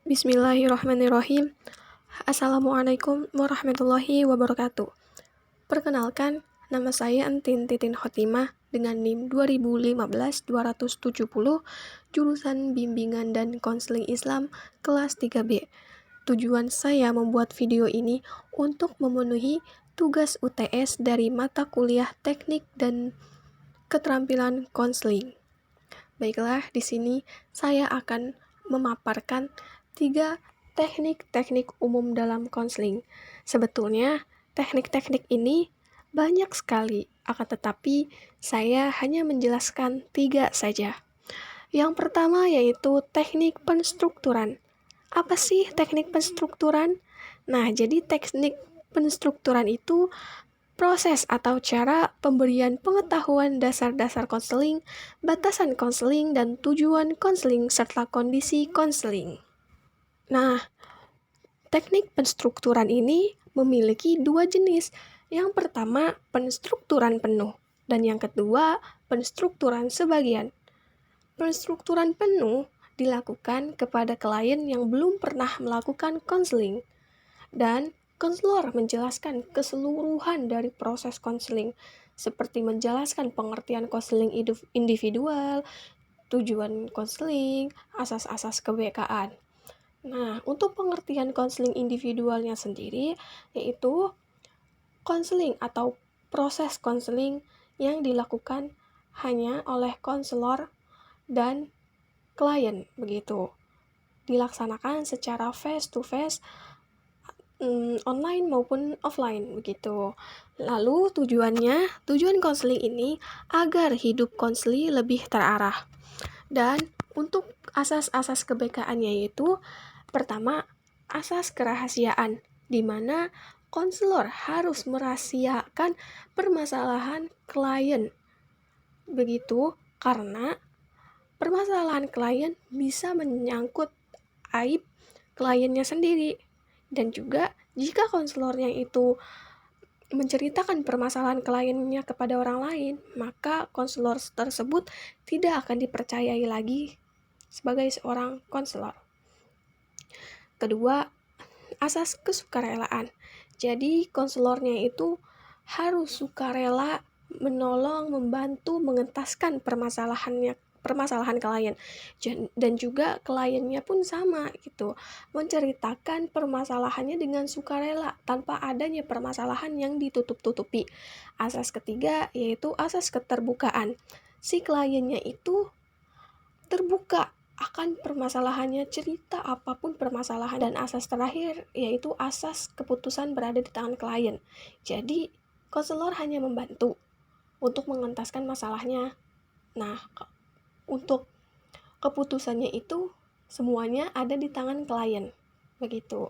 Bismillahirrahmanirrahim. Assalamualaikum warahmatullahi wabarakatuh. Perkenalkan, nama saya Entin Titin Khotimah dengan NIM 2015-270, jurusan Bimbingan dan Konseling Islam kelas 3B. Tujuan saya membuat video ini untuk memenuhi tugas UTS dari mata kuliah Teknik dan Keterampilan Konseling. Baiklah, di sini saya akan memaparkan 3 teknik-teknik umum dalam konseling. Sebetulnya, teknik-teknik ini banyak sekali, akan tetapi saya hanya menjelaskan 3 saja. Yang pertama yaitu teknik penstrukturan. Apa sih teknik penstrukturan? Nah, jadi teknik penstrukturan itu proses atau cara pemberian pengetahuan dasar-dasar konseling, batasan konseling, dan tujuan konseling, serta kondisi konseling. Nah, teknik penstrukturan ini memiliki 2 jenis. Yang pertama, penstrukturan penuh, dan yang kedua, penstrukturan sebagian. Penstrukturan penuh dilakukan kepada klien yang belum pernah melakukan konseling, dan konselor menjelaskan keseluruhan dari proses konseling, seperti menjelaskan pengertian konseling individual, tujuan konseling, asas-asas keBK-an. Nah, untuk pengertian konseling individualnya sendiri, yaitu konseling atau proses konseling yang dilakukan hanya oleh konselor dan klien, begitu. Dilaksanakan secara face to face, online maupun offline, begitu. Lalu tujuan konseling ini agar hidup konseli lebih terarah. Dan untuk asas-asas keBK-annya yaitu pertama, asas kerahasiaan, di mana konselor harus merahasiakan permasalahan klien. Begitu, karena permasalahan klien bisa menyangkut aib kliennya sendiri. Dan juga jika konselornya itu menceritakan permasalahan kliennya kepada orang lain, maka konselor tersebut tidak akan dipercayai lagi sebagai seorang konselor. Kedua, asas kesukarelaan. Jadi konselornya itu harus sukarela menolong, membantu, mengentaskan permasalahan klien, dan juga kliennya pun sama gitu, menceritakan permasalahannya dengan sukarela tanpa adanya permasalahan yang ditutup-tutupi. Asas ketiga yaitu asas keterbukaan. Si kliennya itu terbuka akan permasalahannya, cerita apapun permasalahan. Dan asas terakhir yaitu asas keputusan berada di tangan klien. Jadi konselor hanya membantu untuk mengentaskan masalahnya. Nah, untuk keputusannya itu semuanya ada di tangan klien, begitu.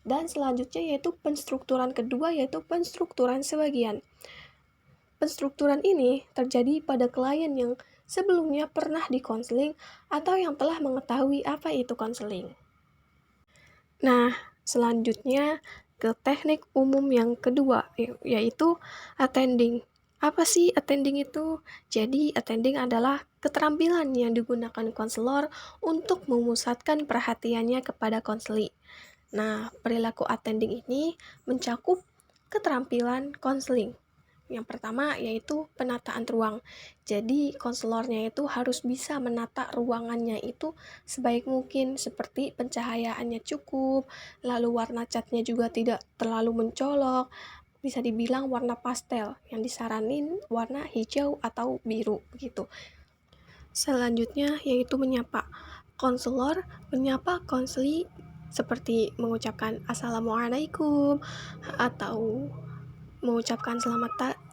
Dan selanjutnya yaitu penstrukturan kedua, yaitu penstrukturan sebagian. Penstrukturan ini terjadi pada klien yang sebelumnya pernah dikonseling atau yang telah mengetahui apa itu konseling. Nah, selanjutnya ke teknik umum yang kedua, yaitu attending. Apa sih attending itu? Jadi, attending adalah keterampilan yang digunakan konselor untuk memusatkan perhatiannya kepada konseli. Nah, perilaku attending ini mencakup keterampilan konseling. Yang pertama yaitu penataan ruang. Jadi konselornya itu harus bisa menata ruangannya itu sebaik mungkin, seperti pencahayaannya cukup, lalu warna catnya juga tidak terlalu mencolok, bisa dibilang warna pastel, yang disaranin warna hijau atau biru begitu. Selanjutnya yaitu menyapa. Konselor menyapa konseli seperti mengucapkan assalamualaikum atau mengucapkan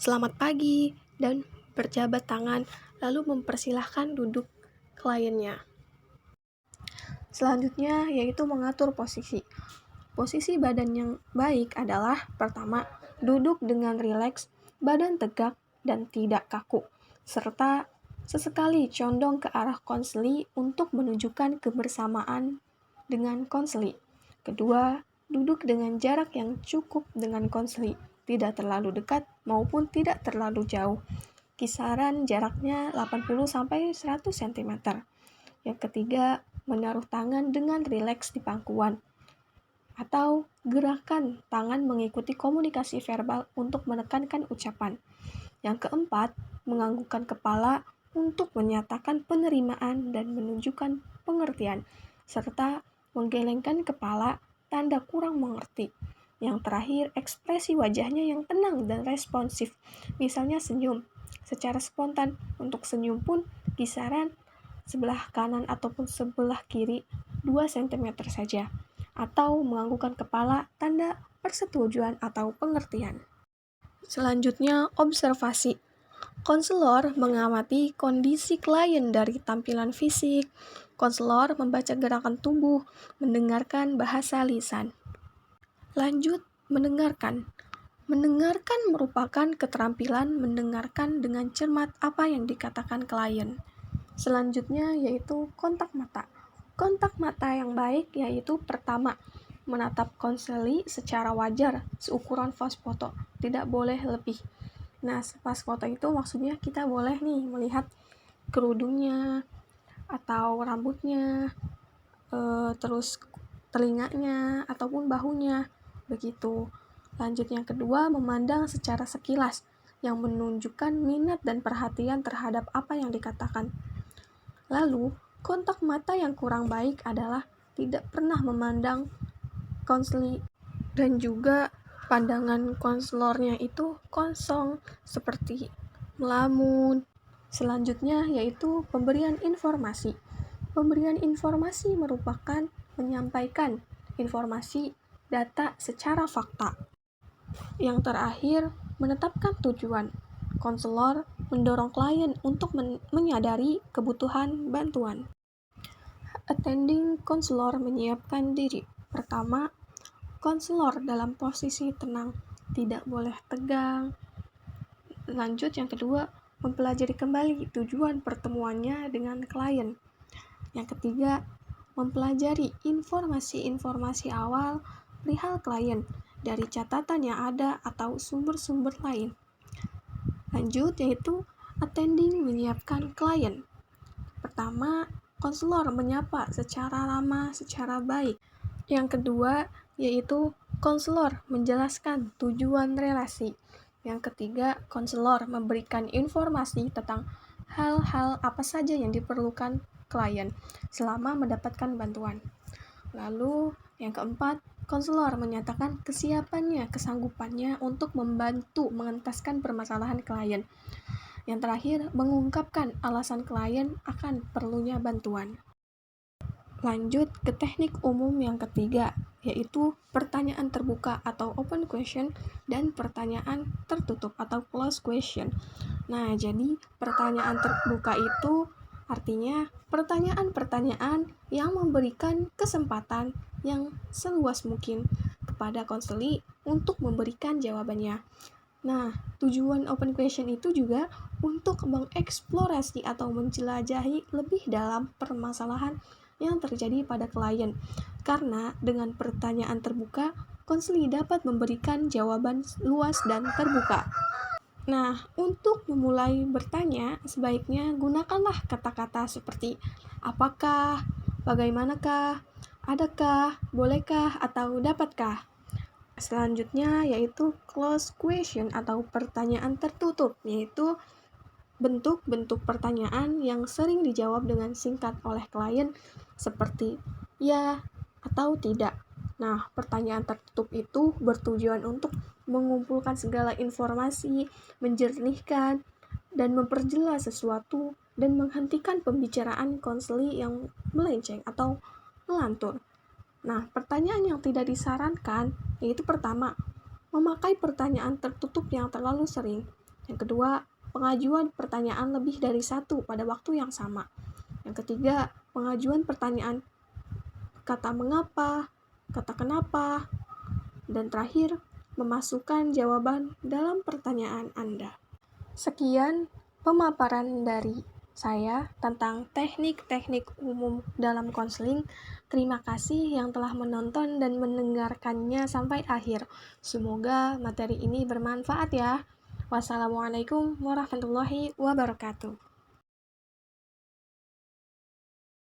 selamat pagi dan berjabat tangan, lalu mempersilahkan duduk kliennya. Selanjutnya yaitu mengatur posisi. Posisi badan yang baik adalah pertama, duduk dengan rileks, badan tegak dan tidak kaku, serta sesekali condong ke arah konseli untuk menunjukkan kebersamaan dengan konseli. Kedua, duduk dengan jarak yang cukup dengan konseli, tidak terlalu dekat maupun tidak terlalu jauh. Kisaran jaraknya 80-100 cm. Yang ketiga, menaruh tangan dengan rileks di pangkuan, atau gerakan tangan mengikuti komunikasi verbal untuk menekankan ucapan. Yang keempat, menganggukkan kepala untuk menyatakan penerimaan dan menunjukkan pengertian, serta menggelengkan kepala tanda kurang mengerti. Yang terakhir, ekspresi wajahnya yang tenang dan responsif, misalnya senyum secara spontan. Untuk senyum pun kisaran sebelah kanan ataupun sebelah kiri 2 cm saja, atau menganggukkan kepala tanda persetujuan atau pengertian. Selanjutnya, observasi. Konselor mengamati kondisi klien dari tampilan fisik. Konselor membaca gerakan tubuh, mendengarkan bahasa lisan. Lanjut, mendengarkan. Mendengarkan merupakan keterampilan mendengarkan dengan cermat apa yang dikatakan klien. Selanjutnya yaitu kontak mata. Kontak mata yang baik yaitu pertama, menatap konseli secara wajar seukuran fase foto, tidak boleh lebih. Nah, pas foto itu maksudnya kita boleh nih melihat kerudungnya atau rambutnya, terus telinganya ataupun bahunya, begitu. Lanjut yang kedua, memandang secara sekilas yang menunjukkan minat dan perhatian terhadap apa yang dikatakan. Lalu, kontak mata yang kurang baik adalah tidak pernah memandang konseli, dan juga pandangan konselornya itu kosong, seperti melamun. Selanjutnya yaitu pemberian informasi. Pemberian informasi merupakan menyampaikan informasi data secara fakta. Yang terakhir, menetapkan tujuan. Konselor mendorong klien untuk menyadari kebutuhan bantuan. Attending konselor menyiapkan diri. Pertama, konselor dalam posisi tenang, tidak boleh tegang. Lanjut yang kedua, mempelajari kembali tujuan pertemuannya dengan klien. Yang ketiga, mempelajari informasi-informasi awal perihal klien dari catatan yang ada atau sumber-sumber lain. Lanjut yaitu attending menyiapkan klien. Pertama, konselor menyapa secara ramah, secara baik. Yang kedua yaitu konselor menjelaskan tujuan relasi. Yang ketiga, konselor memberikan informasi tentang hal-hal apa saja yang diperlukan klien selama mendapatkan bantuan. Lalu yang keempat, konselor menyatakan kesiapannya, kesanggupannya untuk membantu mengentaskan permasalahan klien. Yang terakhir, mengungkapkan alasan klien akan perlunya bantuan. Lanjut ke teknik umum yang ketiga, yaitu pertanyaan terbuka atau open question dan pertanyaan tertutup atau closed question. Nah, jadi pertanyaan terbuka itu artinya pertanyaan-pertanyaan yang memberikan kesempatan yang seluas mungkin kepada konseli untuk memberikan jawabannya. Nah, tujuan open question itu juga untuk mengeksplorasi atau menjelajahi lebih dalam permasalahan yang terjadi pada klien. Karena dengan pertanyaan terbuka, konseli dapat memberikan jawaban luas dan terbuka. Nah, untuk memulai bertanya, sebaiknya gunakanlah kata-kata seperti apakah, bagaimanakah, adakah, bolehkah, atau dapatkah. Selanjutnya yaitu closed question atau pertanyaan tertutup, yaitu bentuk-bentuk pertanyaan yang sering dijawab dengan singkat oleh klien seperti ya atau tidak. Nah, pertanyaan tertutup itu bertujuan untuk mengumpulkan segala informasi, menjernihkan, dan memperjelas sesuatu, dan menghentikan pembicaraan konseli yang melenceng atau melantur. Nah, pertanyaan yang tidak disarankan yaitu pertama, memakai pertanyaan tertutup yang terlalu sering. Yang kedua, pengajuan pertanyaan lebih dari satu pada waktu yang sama. Yang ketiga, pengajuan pertanyaan kata mengapa, kata kenapa, dan terakhir, memasukkan jawaban dalam pertanyaan Anda. Sekian pemaparan dari saya tentang teknik-teknik umum dalam konseling. Terima kasih yang telah menonton dan mendengarkannya sampai akhir. Semoga materi ini bermanfaat ya. Wassalamualaikum warahmatullahi wabarakatuh.